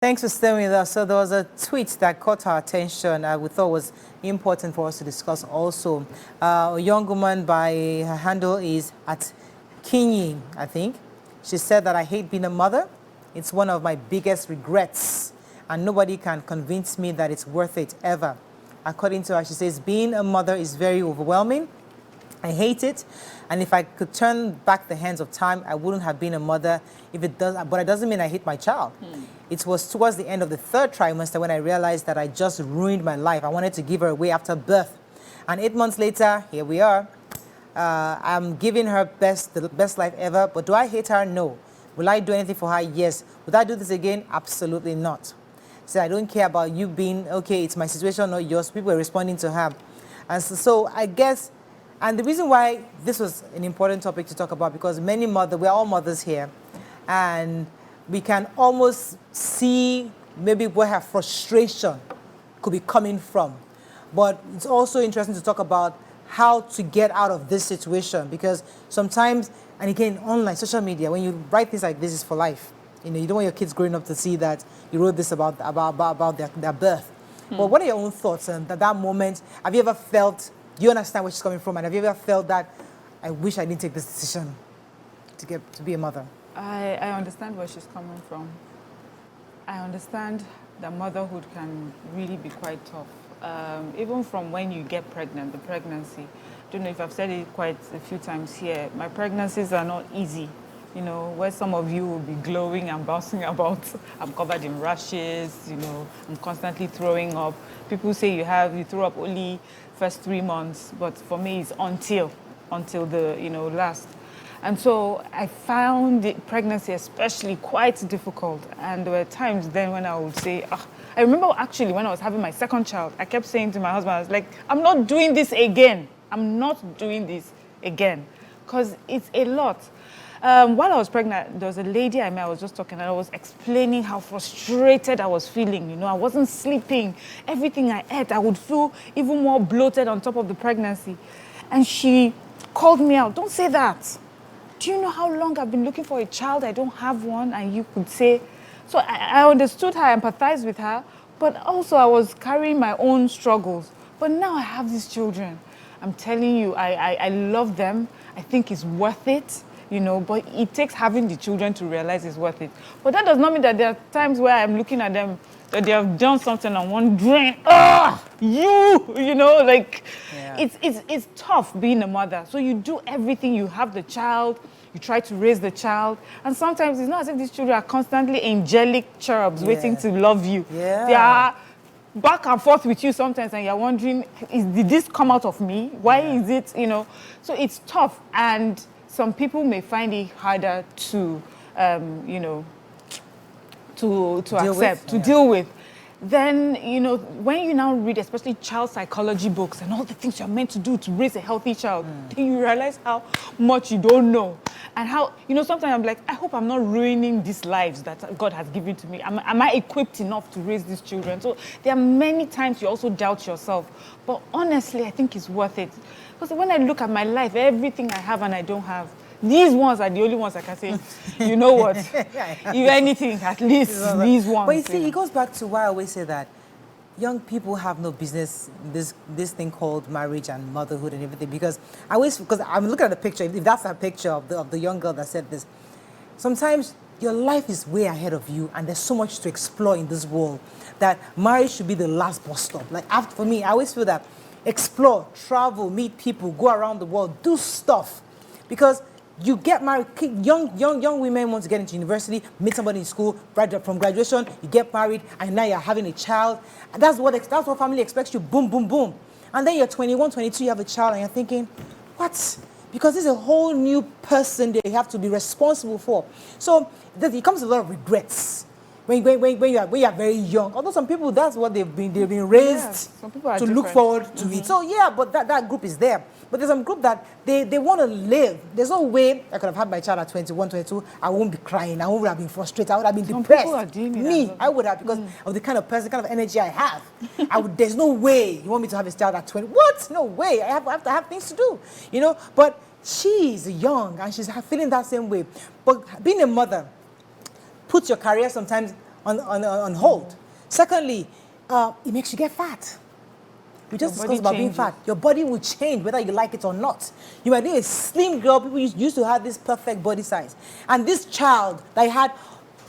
Thanks for staying with us. So there was a tweet that caught our attention we thought was important for us to discuss also. A young woman by her handle is at Khvnyi, I think. She said that I hate being a mother. It's one of my biggest regrets, and nobody can convince me that it's worth it ever. According to her, she says, being a mother is very overwhelming. I hate it, and if I could turn back the hands of time, I wouldn't have been a mother. If it does, but it doesn't mean I hate my child. It was towards the end of the third trimester when I realized that I just ruined my life. I wanted to give her away after birth, and 8 months later, here we are. I'm giving her the best life ever. But do I hate her? No. Will I do anything for her? Yes. Would I do this again? Absolutely not. So I don't care about you being okay. It's my situation, not yours. People are responding to her, and so I guess. And the reason why this was an important topic to talk about, because we're all mothers here, and we can almost see maybe where her frustration could be coming from. But it's also interesting to talk about how to get out of this situation, because sometimes, and again, online, social media, when you write things like this is for life. You don't want your kids growing up to see that you wrote this about their birth. But what are your own thoughts on that moment? Have you ever felt, do you understand where she's coming from? And have you ever felt that, I wish I didn't take this decision to be a mother? I understand where she's coming from. I understand that motherhood can really be quite tough. Even from when you get pregnant, the pregnancy. I don't know if I've said it quite a few times here. My pregnancies are not easy. Where some of you will be glowing and bouncing about. I'm covered in rashes, I'm constantly throwing up. People say you throw up only first 3 months, but for me it's until the, last. And so I found pregnancy especially quite difficult. And there were times then when I would say, I remember actually when I was having my second child, I kept saying to my husband, I was like, I'm not doing this again. I'm not doing this again. Because it's a lot. While I was pregnant, there was a lady I met, I was just talking, and I was explaining how frustrated I was feeling. I wasn't sleeping. Everything I ate, I would feel even more bloated on top of the pregnancy. And she called me out, don't say that. Do you know how long I've been looking for a child? I don't have one. And you could say, so I understood her, I empathized with her, but also I was carrying my own struggles. But now I have these children. I'm telling you, I love them. I think it's worth it. But it takes having the children to realize it's worth it. But that does not mean that there are times where I'm looking at them, that they have done something and wondering, it's tough being a mother. So you do everything, you have the child, you try to raise the child, and sometimes it's not as if these children are constantly angelic cherubs waiting to love you. Yeah. They are back and forth with you sometimes, and you're wondering, did this come out of me? Why is it, So it's tough, and some people may find it harder to, to deal with. Then, when you now read, especially child psychology books and all the things you're meant to do to raise a healthy child, then you realize how much you don't know. And how, sometimes I'm like, I hope I'm not ruining these lives that God has given to me. Am I equipped enough to raise these children? So there are many times you also doubt yourself. But honestly, I think it's worth it. Because when I look at my life, everything I have and I don't have, these ones are the only ones I can say, you know what, if anything, at least these ones. But you see, it goes back to why I always say that young people have no business this thing called marriage and motherhood and everything, because I'm looking at the picture, if that's a picture of the young girl that said this, sometimes your life is way ahead of you and there's so much to explore in this world that marriage should be the last bus stop. Like for me, I always feel that explore, travel, meet people, go around the world, do stuff, because you get married, young women want to get into university, meet somebody in school, from graduation, you get married, and now you're having a child. And that's what family expects you, boom, boom, boom. And then you're 21, 22, you have a child, and you're thinking, what? Because this is a whole new person that you have to be responsible for. So it comes with a lot of regrets. When you are very young, although some people, that's what they've been raised to look forward to it. So but that group is there. But there's some group that they want to live. There's no way I could have had my child at 21, 22. I won't be crying. I won't have been frustrated. I would have been depressed. People are doing me, I would have, because of the kind of person, kind of energy I have. There's no way you want me to have a child at 20. What? No way. I have to have things to do. But she's young and she's feeling that same way. But being a mother puts your career sometimes on hold. Secondly, it makes you get fat. We just discussed about being fat. Your body will change whether you like it or not. You might be a slim girl. People used to have this perfect body size. And this child that you had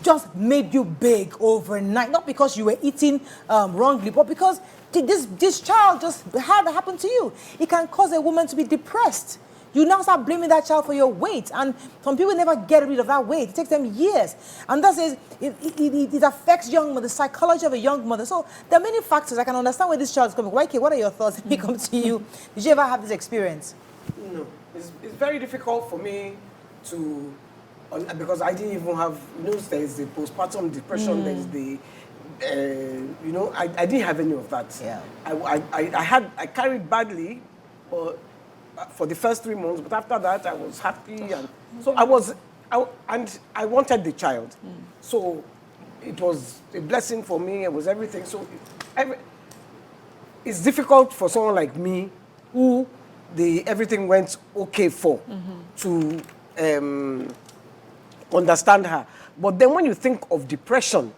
just made you big overnight. Not because you were eating wrongly, but because this child just had to happen to you. It can cause a woman to be depressed. You now start blaming that child for your weight. And some people never get rid of that weight. It takes them years. And that says it affects young mother, the psychology of a young mother. So there are many factors. I can understand where this child is coming. YK, what are your thoughts? Let me come to you. Did you ever have this experience? No. It's very difficult for me to, because I didn't even have, there's the postpartum depression, there's the, I didn't have any of that. Yeah. I carried badly, but for the first 3 months, but after that I was happy, and so I wanted the child. So it was a blessing for me. It was everything. So it's difficult for someone like me who everything went okay for to understand her. But then when you think of depression,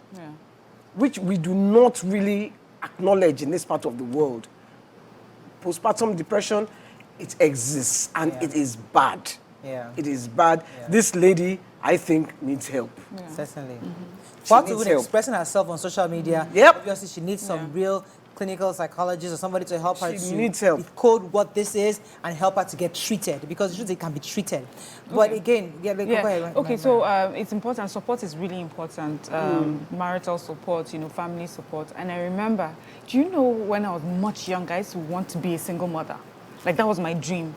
which we do not really acknowledge in this part of the world, postpartum depression, it exists and it is bad. Yeah. It is bad. Yeah. This lady, I think, needs help. Yeah. Certainly. For her to even expressing herself on social media, obviously she needs some real clinical psychologist or somebody to help her to decode what this is and help her to get treated, because it can be treated. But again, go ahead. Okay, so it's important. Support is really important. Marital support, family support. And I remember, do you know when I was much younger, I used to want to be a single mother. Like, that was my dream.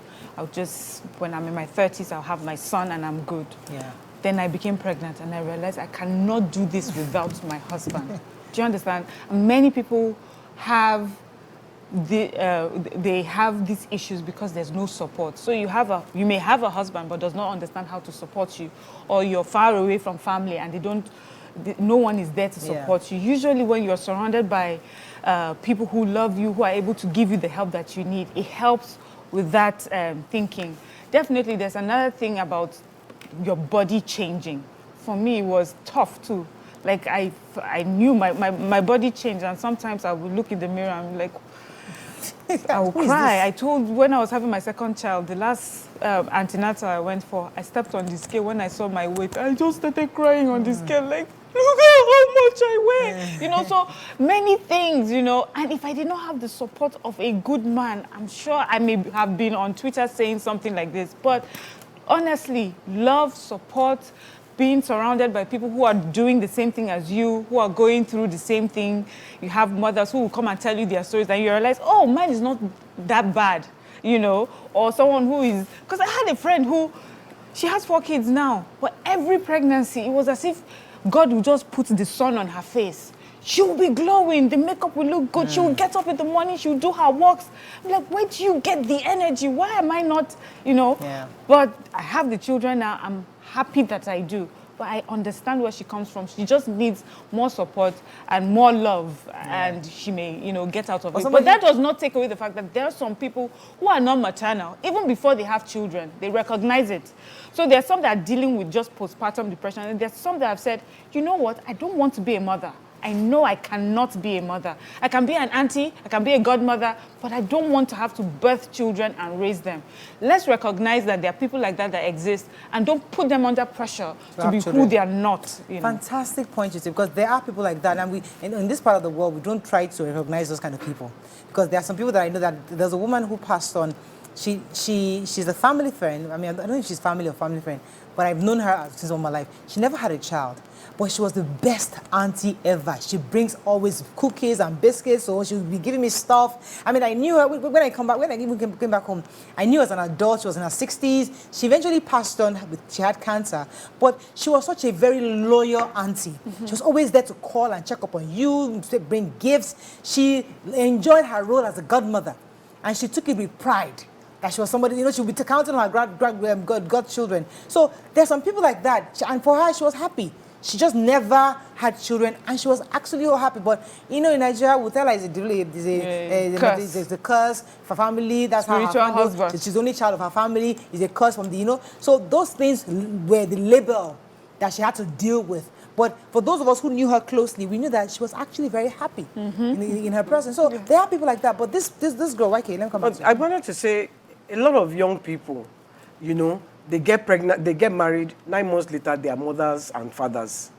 When I'm in my 30s, I'll have my son and I'm good. Yeah. Then I became pregnant and I realized I cannot do this without my husband. Do you understand? Many people have they have these issues because there's no support. So you may have a husband but does not understand how to support you, or you're far away from family and no one is there to support you. Usually when you're surrounded by people who love you, who are able to give you the help that you need, it helps with that thinking. Definitely there's another thing about your body changing. For me, it was tough too. Like I knew my body changed, and sometimes I would look in the mirror and I'm like, I would cry. When I was having my second child, the last antenatal I went for, I stepped on the scale. When I saw my weight, I just started crying on the scale, like, look at how much I weigh. So many things, and if I did not have the support of a good man, I'm sure I may have been on Twitter saying something like this. But honestly, love, support, being surrounded by people who are doing the same thing as you, who are going through the same thing. You have mothers who will come and tell you their stories, and you realize, oh, mine is not that bad, or someone who is, because I had a friend who, she has 4 kids now, but every pregnancy, it was as if God would just put the sun on her face. She will be glowing, the makeup will look good, she will get up in the morning, she will do her walks. I'm like, where do you get the energy? Why am I not, But I have the children now, I'm happy that I do. But I understand where she comes from. She just needs more support and more love, and she may, get out of it. But that does not take away the fact that there are some people who are non-maternal. Even before they have children, they recognize it. So there are some that are dealing with just postpartum depression, and there's some that have said, you know what, I don't want to be a mother. I know I cannot be a mother. I can be an auntie, I can be a godmother, but I don't want to have to birth children and raise them. Let's recognize that there are people like that exist, and don't put them under pressure to be who they are not. Fantastic point, you see, because there are people like that, and in this part of the world, we don't try to recognize those kind of people. Because there are some people that I know that there's a woman who passed on. She's a family friend. I mean, I don't know if she's family or family friend, but I've known her since all my life. She never had a child, but she was the best auntie ever. She brings always cookies and biscuits, so she would be giving me stuff. I mean, I knew her when I came back home. I knew her as an adult. She was in her 60s. She eventually passed on. She had cancer, but she was such a very loyal auntie. She was always there to call and check up on you, to bring gifts. She enjoyed her role as a godmother, and she took it with pride. That she was somebody, she would be counting on her godchildren. So there's some people like that, and for her, she was happy. She just never had children, and she was actually all happy. But in Nigeria, we tell her it's a curse for family. That's how her family. She's the only child of her family. It's a curse from the. So those things were the label that she had to deal with. But for those of us who knew her closely, we knew that she was actually very happy in her presence. So there are people like that. But this girl, okay, let me come back to I wanted to say, a lot of young people, you know, they get pregnant, they get married, 9 months later, they are mothers and fathers.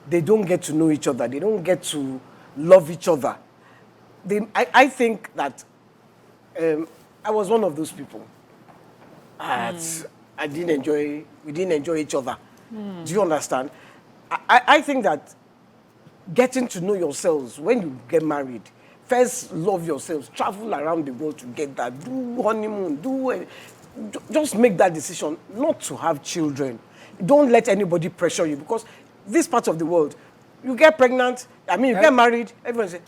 They don't get to know each other. They don't get to love each other. I think that I was one of those people. We didn't enjoy each other. Do you understand? I think that getting to know yourselves when you get married, first love yourselves, travel around the world together, do honeymoon, just make that decision not to have children. Don't let anybody pressure you, because this part of the world, you get pregnant, you get married, everyone say,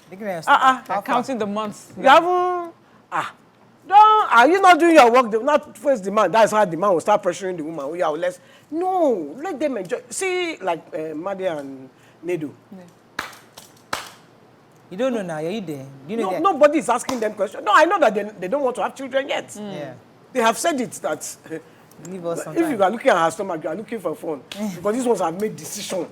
Counting the months. you haven't, are you not doing your work? They will not face the man. That's how the man will start pressuring the woman. Yeah, let's, no, let them enjoy. See, like Madi and Nedu. Yeah. You don't know now, are you there? You know nobody is asking them questions. No, I know that they don't want to have children yet. Yeah. They have said it that Leave us if you are looking at her stomach, you are looking for fun. Because these ones have made decision.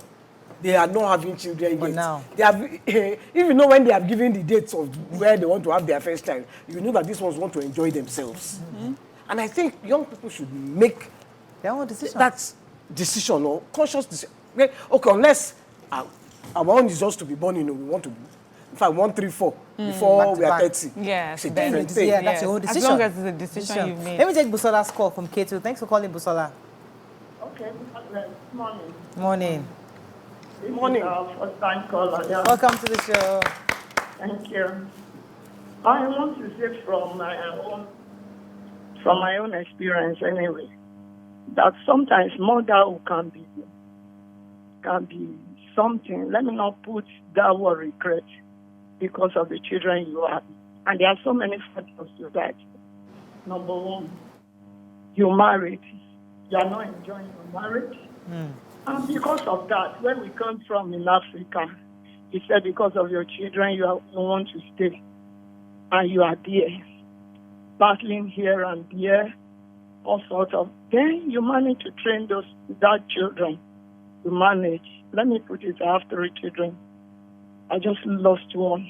They are not having children yet. Now. They have, if you know when they have given the dates of where they want to have their first child, you know that these ones want to enjoy themselves. And I think young people should make their own decision. That decision or conscious decision. Okay, unless our own is just to be born, we want to be. In fact, 1, 3, 4 before we are 30. Yes, it's a different thing. Yeah, that's your own decision. As long as it's a decision you've made. Let me take Busola's call from K2. Thanks for calling, Busola. Okay, good morning. Morning. Good morning. First time caller. Yeah. Welcome to the show. Thank you. I want to say from my own experience anyway, that sometimes motherhood can be something. Let me not put that word regret, because of the children you have. And there are so many factors to that. Number one, you married. You are not enjoying your marriage. And because of that, where we come from in Africa, he said because of your children, you want to stay. And you are there, battling here and there, all sorts of. Then you manage to train that children to manage. Let me put it, I have 3 children. I just lost one,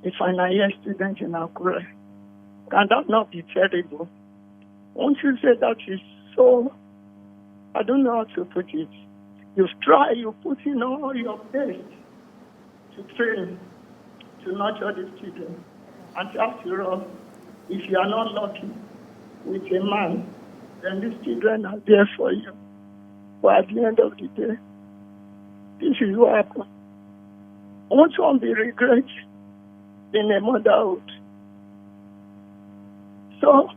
a final year student in Akure. Can that not be terrible? Won't you say that is so, I don't know how to put it. You've tried, you put in all your best to train, to nurture these children. And after all, if you are not lucky with a man, then these children are there for you. But at the end of the day, this is what happened. Won't one be regret in a motherhood? So,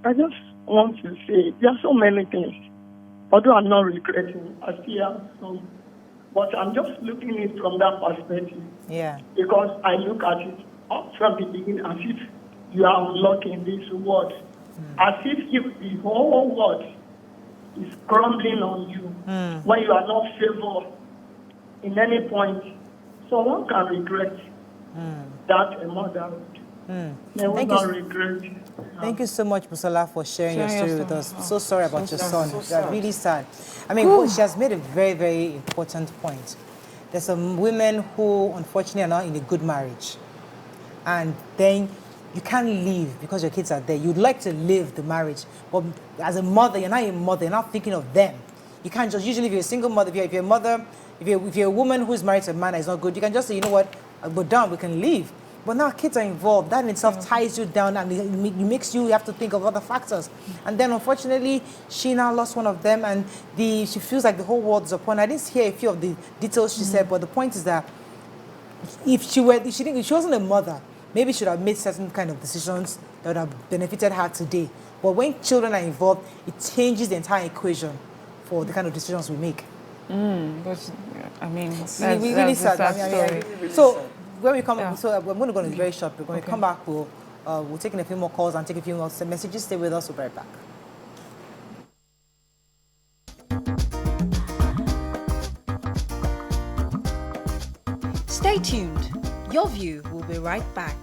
I just want to say, there are so many things. Although I'm not regretting, I still have some. But I'm just looking at it from that perspective. Yeah. Because I look at it up from the beginning as if you are unlocking this world. As if the whole world is crumbling on you when you are not favored in any point. So one can regret that a motherhood. They will not regret. Thank you so much, Busola, for sharing your story with us. So sorry about your son. So That's really sad. I mean, she has made a very, very important point. There's some women who, unfortunately, are not in a good marriage. And then you can't leave because your kids are there. You'd like to live the marriage. But as a mother, you're not a mother. You're not thinking of them. You can't just, usually if you're a single mother, if you're a mother, if you're a woman who's married to a man that is not good, you can just say, you know what, we're done, we can leave. But now kids are involved. That in itself ties you down and it makes you have to think of other factors. And then unfortunately, she now lost one of them and she feels like the whole world is upon her. I didn't hear a few of the details she said, but the point is that if she wasn't a mother, maybe she should have made certain kind of decisions that would have benefited her today. But when children are involved, it changes the entire equation for the kind of decisions we make. But, I mean, that's really a sad. story. So when we come, so we're going to go on a very short break. When we come back, we'll take in a few more calls and take a few more messages. Stay with us. We'll be right back. Stay tuned. Your View will be right back.